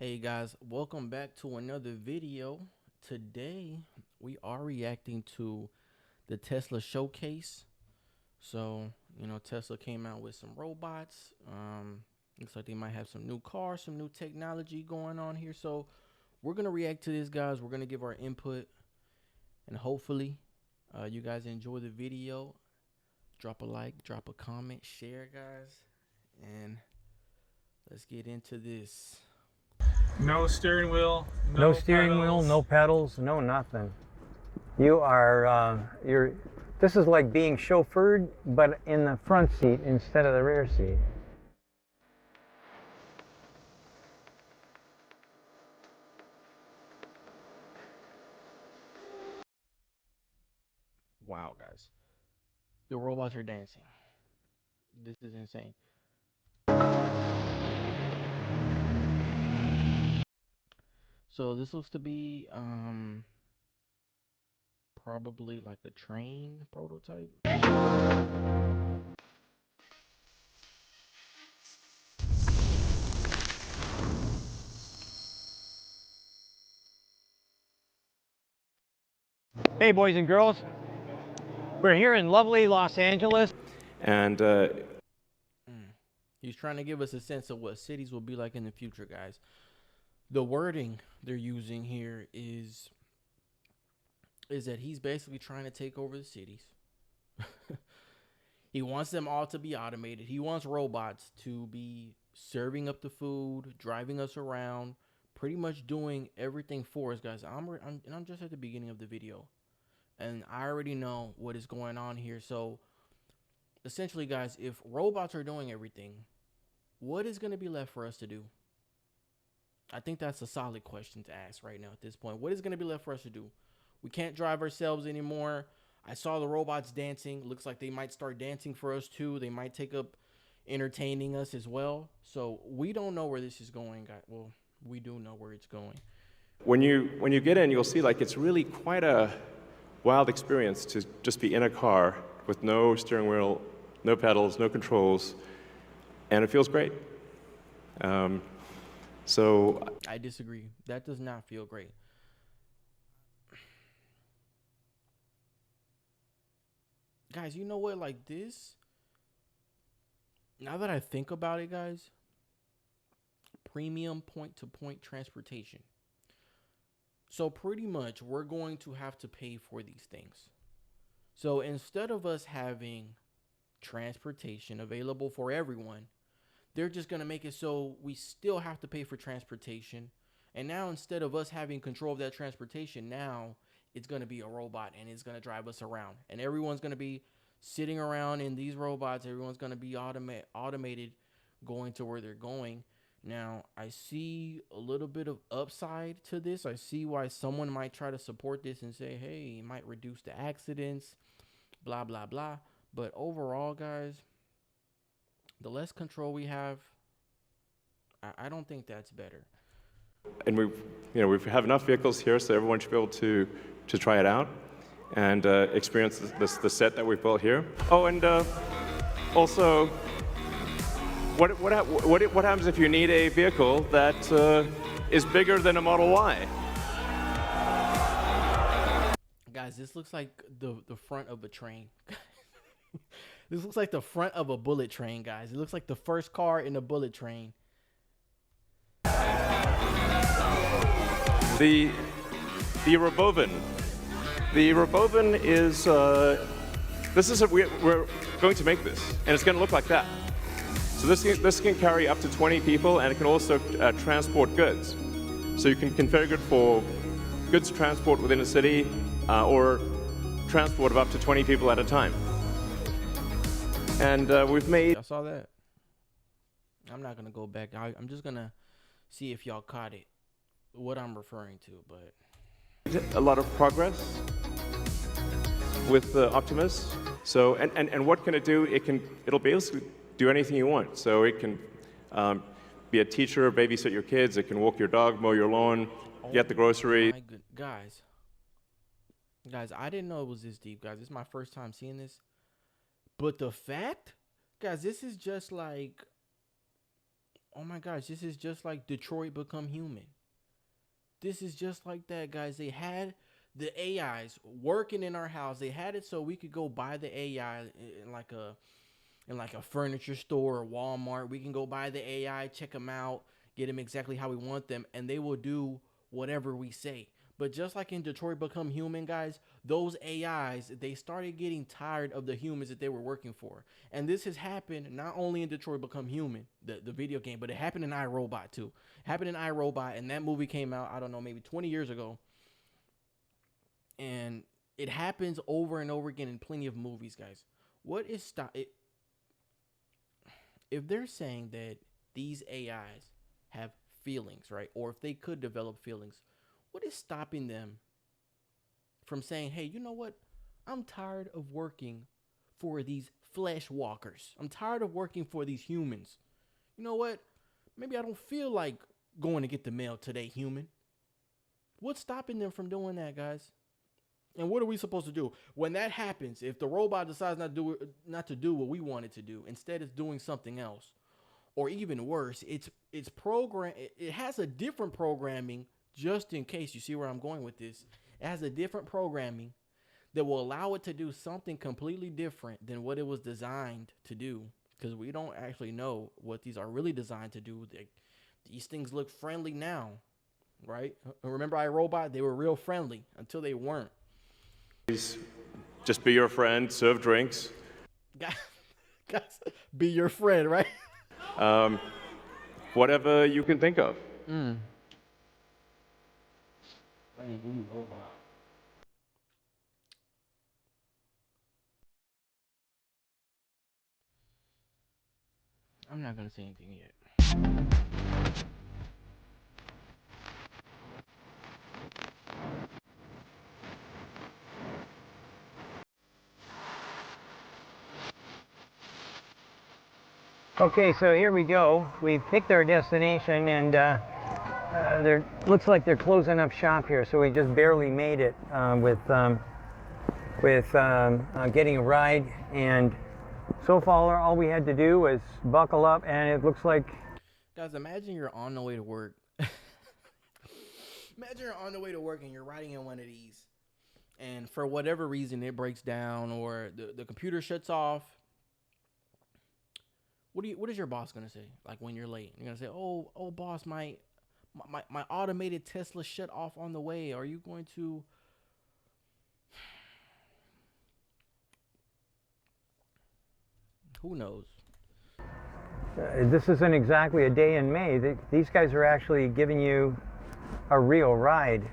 Hey guys, welcome back to another video. Today we are reacting to the Tesla showcase. Tesla came out with some robots. Looks like they might have some new cars, some new technology going on here. So we're gonna react to this, guys. We're gonna give our input, and hopefully, you guys enjoy the video. Drop a like, drop a comment, share, guys, and let's get into this. No steering wheel, No no steering wheel, pedals. no pedals, no nothing. You are, this is like being chauffeured, but in the front seat instead of the rear seat. Wow, guys, the robots are dancing. This is insane. So this looks to be probably like a train prototype. Hey, boys and girls. We're here in lovely Los Angeles. And He's trying to give us a sense of what cities will be like in the future, guys. The wording they're using here is that he's basically trying to take over the cities. He wants them all to be automated. He wants robots to be serving up the food, driving us around, pretty much doing everything for us, guys. I'm just at the beginning of the video, and I already know what is going on here. So essentially, guys, if robots are doing everything, what is going to be left for us to do? I think that's a solid question to ask right now at this point. What is going to be left for us to do? We can't drive ourselves anymore. I saw the robots dancing. Looks like they might start dancing for us too. They might take up entertaining us as well. So we don't know where this is going, guys. Well, we do know where it's going. when you get in, you'll see like it's really quite a wild experience to just be in a car with no steering wheel, no pedals, no controls, and it feels great. So I disagree. That does not feel great. Guys, you know what? Like this, now that I think about it, guys, premium point-to-point transportation. So pretty much we're going to have to pay for these things. So instead of us having transportation available for everyone, they're just going to make it so we still have to pay for transportation. And now instead of us having control of that transportation, now it's going to be a robot and it's going to drive us around. And everyone's going to be sitting around in these robots. Everyone's going to be automated going to where they're going. Now, I see a little bit of upside to this. I see why someone might try to support this and say, hey, it might reduce the accidents, blah, blah, blah. But overall, guys, the less control we have, I don't think that's better. and we have enough vehicles here, so everyone should be able to try it out and experience the set that we've built here. Oh, and also, what happens if you need a vehicle that is bigger than a Model Y? Guys, this looks like the front of a train. This looks like the front of a bullet train, guys. It looks like the first car in a bullet train. The Robovan. The Robovan is we're going to make this, and it's going to look like that. So this can carry up to 20 people, and it can also transport goods. So you can configure it for goods transport within a city, or transport of up to 20 people at a time. And we've made Y'all saw that? I'm not gonna go back. I'm just gonna see if y'all caught it, what I'm referring to. But a lot of progress with Optimus. So and what can it do? It'll basically do anything you want. So it can be a teacher, babysit your kids. It can walk your dog, mow your lawn, get the grocery. my good guys, I didn't know it was this deep, guys. This is my first time seeing this. But the fact, guys, this is just like oh my gosh, this is just like Detroit Become Human. This is just like that, guys. They had the AIs working in our house. They had it so we could go buy the AI in like a furniture store or Walmart. We can go buy the AI, check them out, get them exactly how we want them, and they will do whatever we say. But just like in Detroit Become Human, guys, those AIs, they started getting tired of the humans that they were working for. And this has happened not only in Detroit Become Human, the video game, but it happened in iRobot too. It happened in iRobot, and that movie came out, I don't know, maybe 20 years ago. And it happens over and over again in plenty of movies, guys. What is stop it? If they're saying that these AIs have feelings, right? Or if they could develop feelings, what is stopping them from saying, hey, you know what? I'm tired of working for these flesh walkers. I'm tired of working for these humans. You know what? Maybe I don't feel like going to get the mail today, human. What's stopping them from doing that, guys? And what are we supposed to do when that happens? If the robot decides not to do what we want it to do, instead it's doing something else, or even worse, it's program. It has a different programming. Just in case you see where I'm going with this, it has a different programming that will allow it to do something completely different than what it was designed to do. Because we don't actually know what these are really designed to do. These things look friendly now, right? Remember iRobot? They were real friendly until they weren't. Just be your friend, serve drinks. Guys, be your friend, right? Whatever you can think of. I'm not gonna say anything yet. Okay, so here we go. We've picked our destination, and there looks like they're closing up shop here. So we just barely made it with getting a ride, and so far all we had to do was buckle up, and it looks like. Guys, imagine you're on the way to work. Imagine you're on the way to work and you're riding in one of these, and for whatever reason it breaks down or the computer shuts off. What is your boss gonna say? Like when you're late, you're gonna say, "Oh, boss, my automated Tesla shut off on the way." Are you going to? Who knows? This isn't exactly a day in May. These guys are actually giving you a real ride.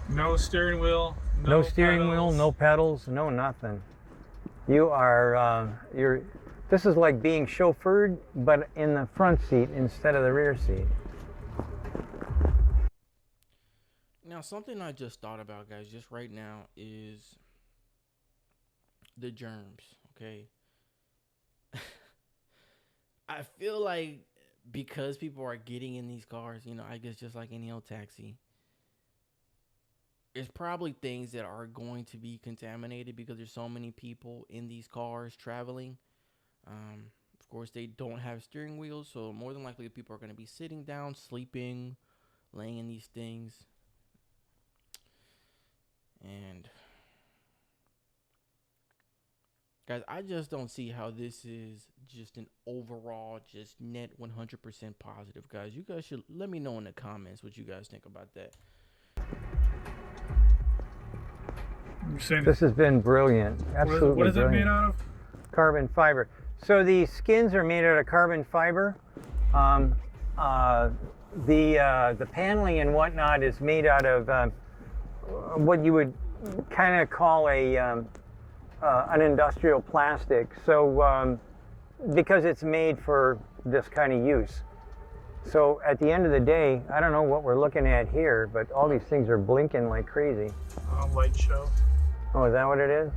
No steering wheel. No steering pedals. wheel, no pedals, no nothing. You are This is like being chauffeured, but in the front seat instead of the rear seat. Now, something I just thought about, guys, just right now is the germs, okay? I feel like because people are getting in these cars, I guess just like any old taxi, there's probably things that are going to be contaminated because there's so many people in these cars traveling. Of course, they don't have steering wheels, so more than likely people are going to be sitting down, sleeping, laying in these things. And guys, I just don't see how this is just an overall, just net 100% positive, guys. You guys should let me know in the comments what you guys think about that. This has been brilliant. Absolutely What is it brilliant. made out of? Carbon fiber. So these skins are made out of carbon fiber. The paneling and whatnot is made out of what you would kind of call an industrial plastic. So because it's made for this kind of use. So at the end of the day, I don't know what we're looking at here, but all these things are blinking like crazy. Light show. Oh, is that what it is?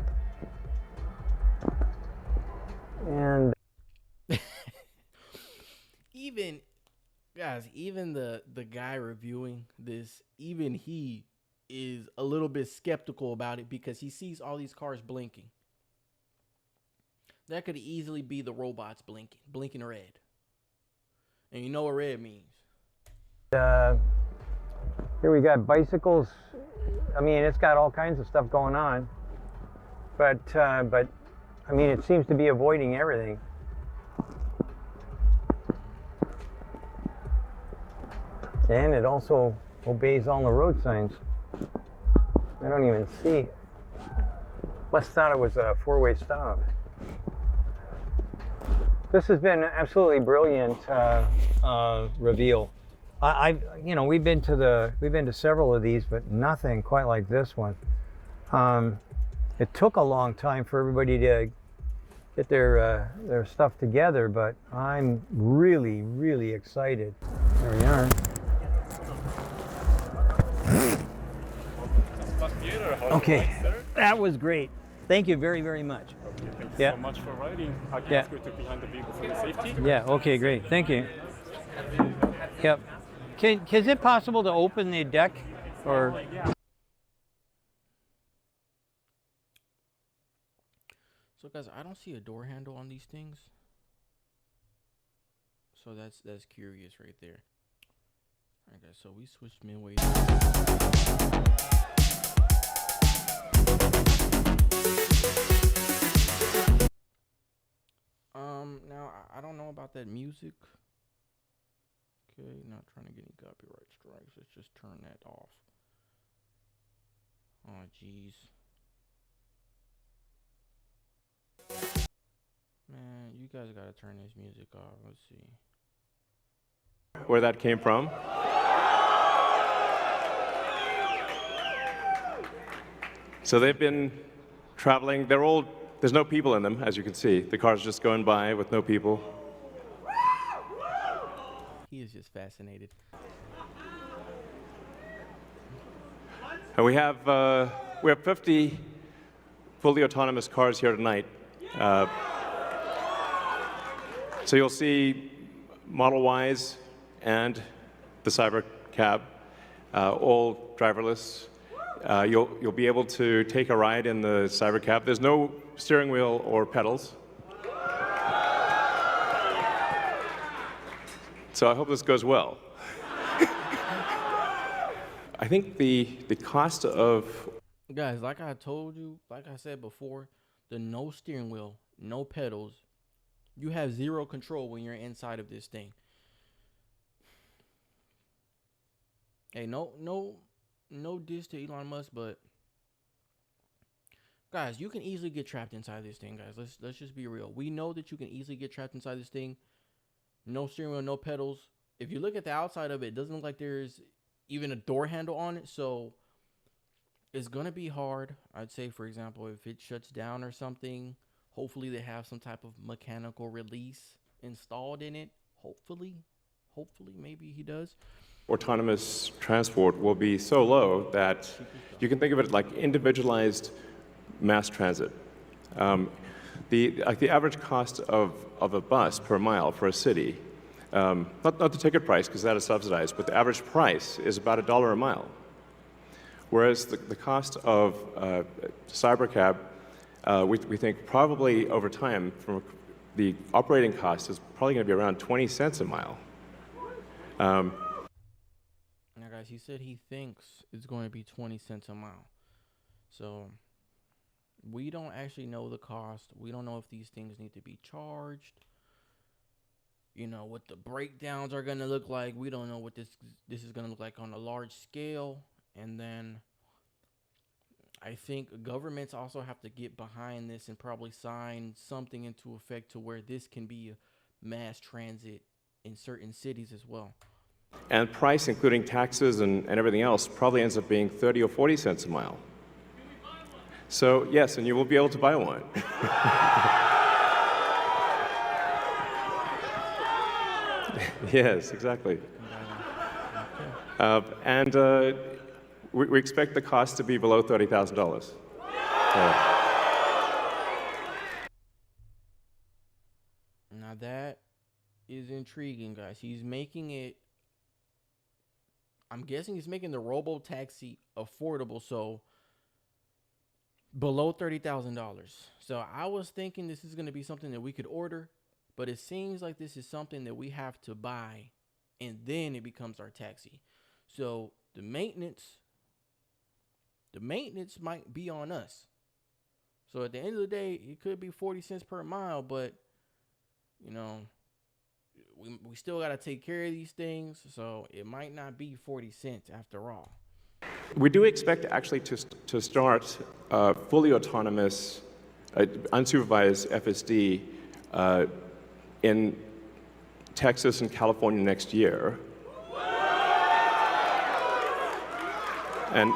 And even the guy reviewing this, even he is a little bit skeptical about it because he sees all these cars blinking. That could easily be the robots blinking red. And you know what red means. Here we got bicycles. I mean, it's got all kinds of stuff going on. But I mean, it seems to be avoiding everything. And it also obeys all the road signs. I don't even see. Must thought it was a four-way stop. This has been an absolutely brilliant reveal. You know, we've been to several of these, but nothing quite like this one. It took a long time for everybody to get their stuff together, but I'm really, really excited. There we are. Okay, that was great. Thank you very, very much. Thank you so much for riding. I can ask you to behind the vehicle for the safety. Yeah, okay, great. Thank you. Yep. Is it possible to open the deck? Or So guys, I don't see a door handle on these things. So that's curious right there. Alright guys, so we switched midway. Now I don't know about that music. Okay, not trying to get any copyright strikes. Let's just turn that off. Oh jeez. Man, you guys gotta turn this music off. Let's see. Where that came from. So they've been traveling. There's no people in them, as you can see. The car's just going by with no people. He is just fascinated. And we have 50 fully autonomous cars here tonight. So you'll see Model Ys and the Cyber Cab, all driverless. You'll be able to take a ride in the Cyber Cab. There's no steering wheel or pedals. So I hope this goes well. I think the cost of... Guys, like I told you, like I said before, the no steering wheel, no pedals, you have zero control when you're inside of this thing. Hey, no diss to Elon Musk, but guys, you can easily get trapped inside this thing, guys. Let's just be real. We know that you can easily get trapped inside this thing. No steering wheel, no pedals. If you look at the outside of it, it doesn't look like there's even a door handle on it, so it's gonna be hard. I'd say, for example, if it shuts down or something, hopefully they have some type of mechanical release installed in it. Hopefully, maybe he does. Autonomous transport will be so low that you can think of it like individualized mass transit. The average cost of a bus per mile for a city, not the ticket price because that is subsidized, but the average price is about $1 a mile. Whereas the cost of Cybercab, we think probably over time, from the operating cost is probably going to be around 20 cents a mile. Now, guys, he said he thinks it's going to be 20 cents a mile. So we don't actually know the cost. We don't know if these things need to be charged. You know, what the breakdowns are going to look like. We don't know what this is going to look like on a large scale. And then I think governments also have to get behind this and probably sign something into effect to where this can be a mass transit in certain cities as well. And price, including taxes and everything else, probably ends up being 30 or 40 cents a mile. So yes, and you will be able to buy one. Yes, exactly. We expect the cost to be below $30,000. Now that is intriguing, guys. He's making it, I'm guessing he's making the robo-taxi affordable, so below $30,000. So I was thinking this is going to be something that we could order But it seems like this is something that we have to buy, and then it becomes our taxi. So the maintenance might be on us. So at the end of the day, it could be 40 cents per mile, but you know, we still got to take care of these things. So it might not be 40 cents after all. We do expect actually to start fully autonomous, unsupervised FSD in Texas and California next year. And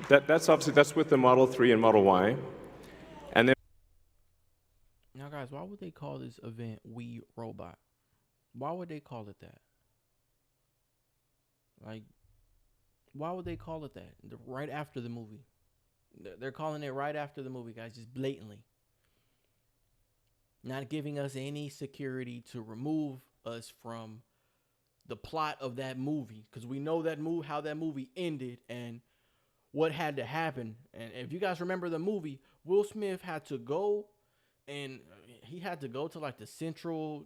that's obviously, that's with the Model 3 and Model Y. And then Now, guys, why would they call this event We Robot? Why would they call it that? Like, why would they call it that? Right after the movie. They're calling it right after the movie, guys, just blatantly. Not giving us any security to remove us from the plot of that movie. Because we know that how that movie ended and what had to happen. And if you guys remember the movie, Will Smith had to go, and he had to go to like the central,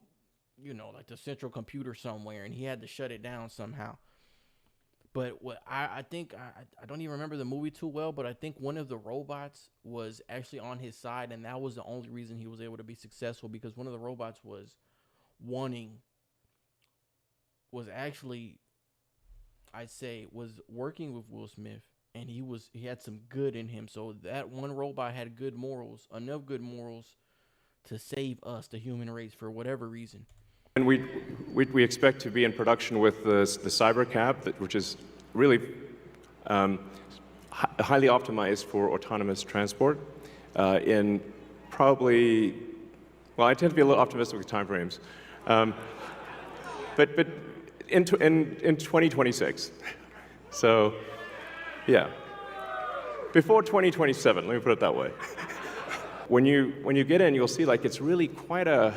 like the central computer somewhere, and he had to shut it down somehow. But what I think, I don't even remember the movie too well, but I think one of the robots was actually on his side, and that was the only reason he was able to be successful, because one of the robots was working with Will Smith, and he had some good in him. So that one robot had enough good morals to save us, the human race, for whatever reason. And we expect to be in production with the cyber cab, which is really highly optimized for autonomous transport. In probably, well, I tend to be a little optimistic with timeframes, but in 2026. So, yeah, before 2027. Let me put it that way. When you get in, you'll see like it's really quite a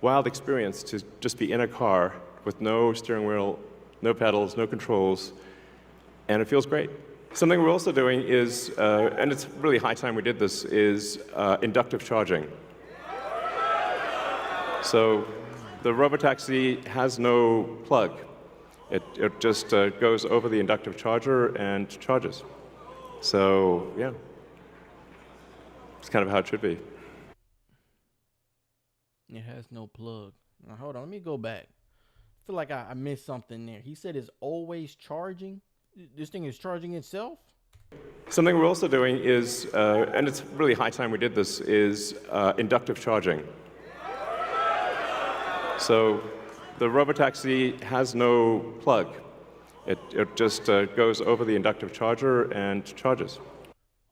wild experience to just be in a car with no steering wheel, no pedals, no controls, and it feels great. Something we're also doing is, and it's really high time we did this, is inductive charging. So the robotaxi has no plug. It just goes over the inductive charger and charges. So yeah, it's kind of how it should be. It has no plug. Now, hold on. Let me go back. I feel like I missed something there. He said it's always charging. This thing is charging itself? Something we're also doing is, and it's really high time we did this, is inductive charging. So the robotaxi has no plug. It just goes over the inductive charger and charges.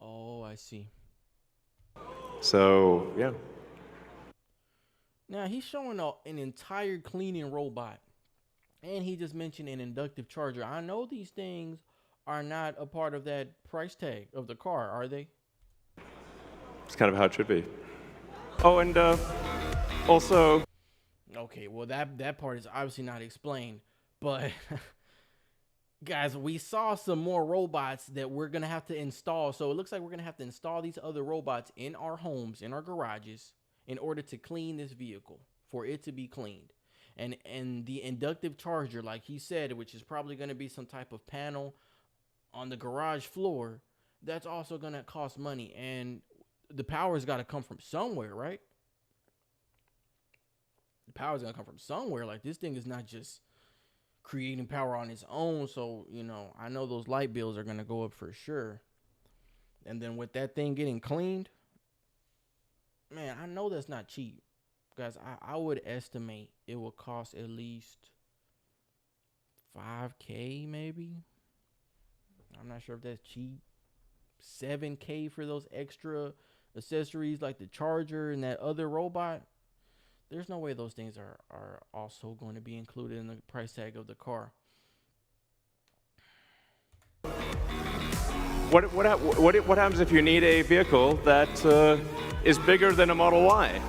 Oh, I see. So, yeah. Now, he's showing an entire cleaning robot, and he just mentioned an inductive charger. I know these things are not a part of that price tag of the car, are they? It's kind of how it should be. Oh, and also... Okay, well, that part is obviously not explained, but... Guys, we saw some more robots that we're going to have to install. So it looks like we're going to have to install these other robots in our homes, in our garages, in order to clean this vehicle, for it to be cleaned. And the inductive charger, like he said, which is probably going to be some type of panel on the garage floor, that's also going to cost money. And the power's got to come from somewhere, right? The power's going to come from somewhere. Like, this thing is not just creating power on its own. So, I know those light bills are going to go up for sure. And then with that thing getting cleaned, man, I know that's not cheap. Guys, I would estimate it will cost at least $5,000 maybe. I'm not sure if that's cheap. $7,000 for those extra accessories like the charger and that other robot. There's no way those things are also going to be included in the price tag of the car. What happens if you need a vehicle that is bigger than a Model Y?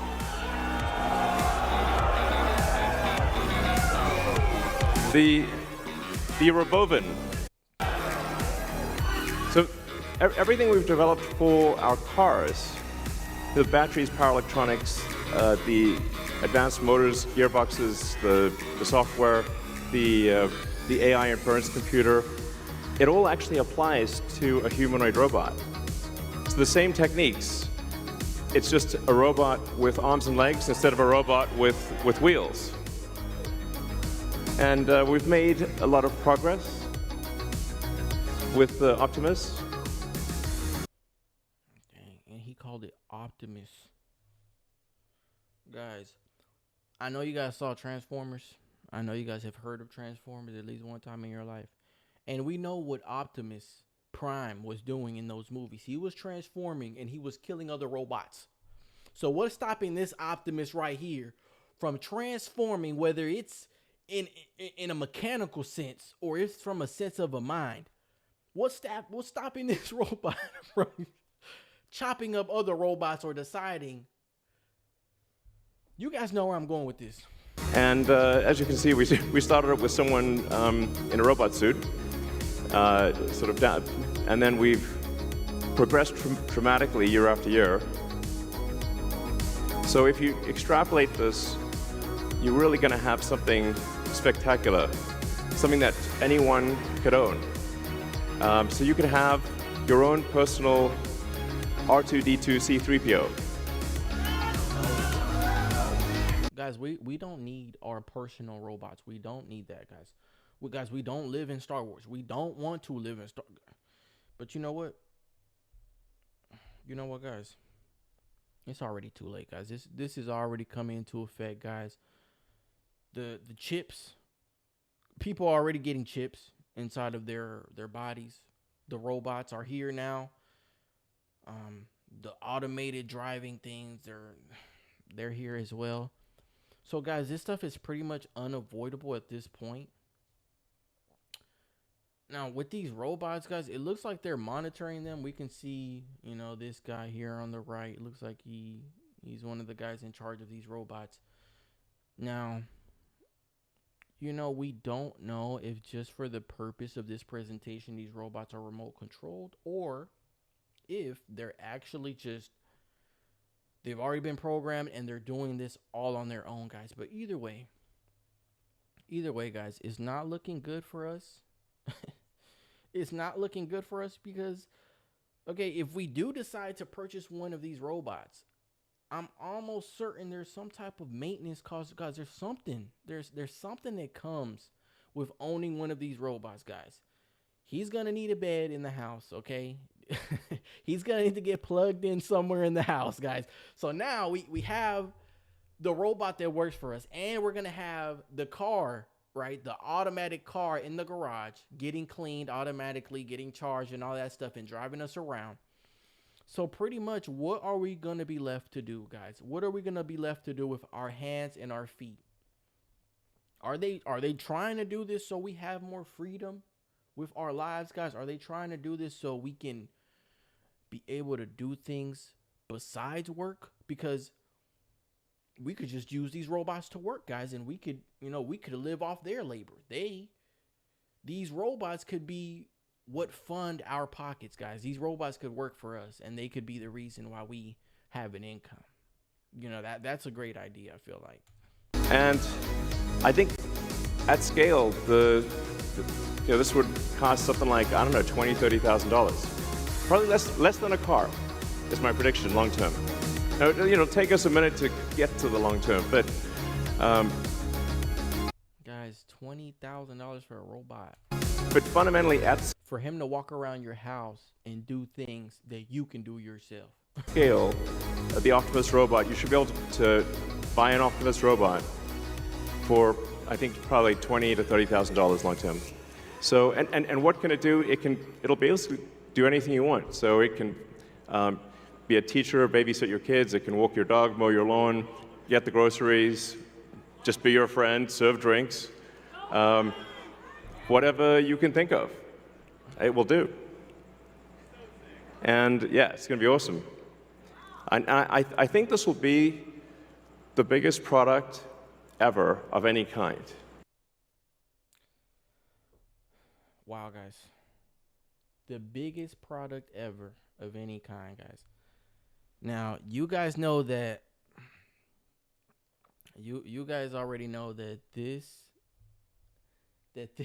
The Robovan. So everything we've developed for our cars, the batteries, power electronics, the advanced motors, gearboxes, the software, the AI inference computer. It all actually applies to a humanoid robot. It's the same techniques. It's just a robot with arms and legs instead of a robot with wheels. And we've made a lot of progress with Optimus. Dang, and he called it Optimus. Guys, I know you guys saw Transformers. I know you guys have heard of Transformers at least one time in your life. And we know what Optimus Prime was doing in those movies. He was transforming and he was killing other robots. So what's stopping this Optimus right here from transforming, whether it's in a mechanical sense or it's from a sense of a mind? What's stopping this robot from chopping up other robots or deciding? You guys know where I'm going with this. And as you can see, we started up with someone in a robot suit, sort of down, and then we've progressed dramatically year after year. So if you extrapolate this, you're really going to have something spectacular, something that anyone could own. So you could have your own personal R2-D2 C3PO. Guys, we don't need our personal robots. We don't need that, guys. We don't live in Star Wars. We don't want to live in Star Wars. But you know what? You know what, guys? It's already too late, guys. This is already coming into effect, guys. The chips, people are already getting chips inside of their bodies. The robots are here now. The automated driving things, they're here as well. So guys, this stuff is pretty much unavoidable at this point. Now with these robots, guys, it looks like they're monitoring them. We can see, you know, this guy here on the right. It looks like he's one of the guys in charge of these robots. Now, you know, we don't know if just for the purpose of this presentation, these robots are remote controlled, or if they're actually just, they've already been programmed and they're doing this all on their own, guys. But either way, guys, it's not looking good for us. It's not looking good for us because, okay, if we do decide to purchase one of these robots, I'm almost certain there's some type of maintenance cost, guys. There's something that comes with owning one of these robots, guys. He's gonna need a bed in the house, okay? He's gonna need to get plugged in somewhere in the house, guys. So now we have the robot that works for us, and we're gonna have the car, right? The automatic car in the garage, getting cleaned automatically, getting charged and all that stuff, and driving us around. So pretty much, what are we going to be left to do, guys? What are we going to be left to do with our hands and our feet? Are they trying to do this so we have more freedom with our lives, guys? Are they trying to do this so we can be able to do things besides work? Because we could just use these robots to work, guys, and we could live off their labor. These robots could be what fund our pockets, guys. These robots could work for us, and they could be the reason why we have an income. You know, that's a great idea, I feel like. And I think at scale, this would cost something like, I don't know, $20,000, $30,000. Probably less than a car, is my prediction long term. Now, it'll take us a minute to get to the long term, but guys, $20,000 for a robot. But fundamentally, at for him to walk around your house and do things that you can do yourself. Scale, the Optimus robot, you should be able to buy an Optimus robot for, I think, probably $20,000 to $30,000 long term. So, and what can it do? It'll basically do anything you want. So it can be a teacher, babysit your kids. It can walk your dog, mow your lawn, get the groceries, just be your friend, serve drinks. Whatever you can think of, it will do. And yeah, it's going to be awesome. I think this will be the biggest product ever of any kind. Wow, guys. The biggest product ever of any kind, guys. Now, you guys know that You guys already know that this that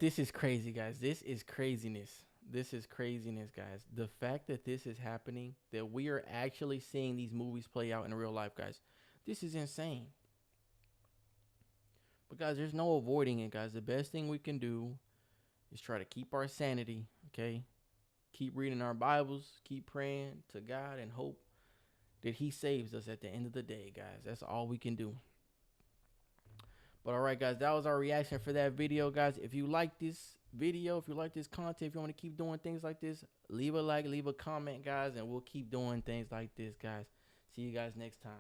this is crazy, guys. This is craziness. This is craziness, guys. The fact that this is happening, that we are actually seeing these movies play out in real life, guys. This is insane. But guys, there's no avoiding it, guys. The best thing we can do is try to keep our sanity, okay? Keep reading our Bibles, keep praying to God, and hope that he saves us at the end of the day, guys. That's all we can do. But all right, guys, that was our reaction for that video, guys. If you like this video, if you like this content, if you want to keep doing things like this, leave a like, leave a comment, guys, and we'll keep doing things like this, guys. See you guys next time.